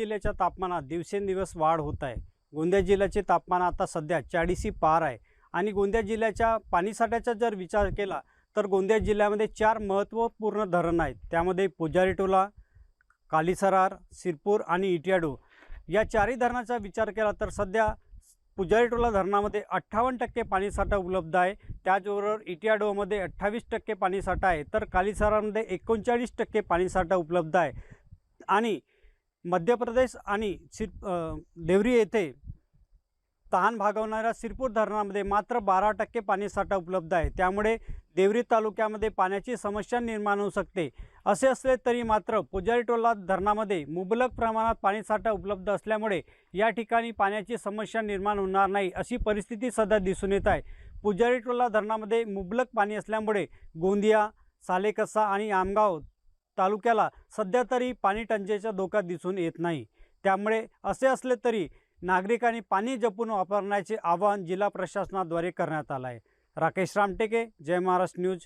जिल्ह्याच्या तापमानात दिवसेंदिवस वाढ होत आहे। गोंदिया जिल्ह्याचे तापमान आता सध्या 40 पार आहे आणि गोंदिया जिल्ह्याच्या पाणीसाठ्याचा जर विचार केला तर गोंदिया जिल्ह्यामध्ये 4 महत्त्वपूर्ण धरण आहेत। त्यामध्ये पुजारीटोला, कालीसरार, सिरपूर आणि इटियाडू या चारही धरणाचा विचार केला तर सध्या पुजारीटोला धरणामध्ये 58% पाणीसाठा उपलब्ध आहे। त्याचबरोबर इटियाडूमध्ये 28% पाणीसाठा आहे, तर कालीसरारमध्ये 39% पाणीसाठा उपलब्ध आहे आणि मध्य प्रदेश आणि देवरी येथे तहान भागवणाऱ्या सिरपूर धरणामध्ये मात्र 12% पाणीसाठा उपलब्ध आहे। त्यामुळे देवरी तालुक्यामध्ये पाण्याची समस्या निर्माण होऊ शकते। असे असले तरी मात्र पुजारीटोला धरणामध्ये मुबलक प्रमाणात पाणीसाठा उपलब्ध असल्यामुळे या ठिकाणी पाण्याची समस्या निर्माण होणार नाही अशी परिस्थिती सध्या दिसून येत आहे। पुजारीटोला धरणामध्ये मुबलक पाणी असल्यामुळे गोंदिया, सालेकसा आणि आमगाव तालुक्याला सध्या तरी पाणी टंचाईचा धोका दिसून येत नाही। त्यामुळे असे असले तरी नागरिकांनी पाणी जपून वापरण्याचे आवाहन जिल्हा प्रशासनाद्वारे करण्यात आले आहे। राकेश रामटेके, जय महाराष्ट्र न्यूज।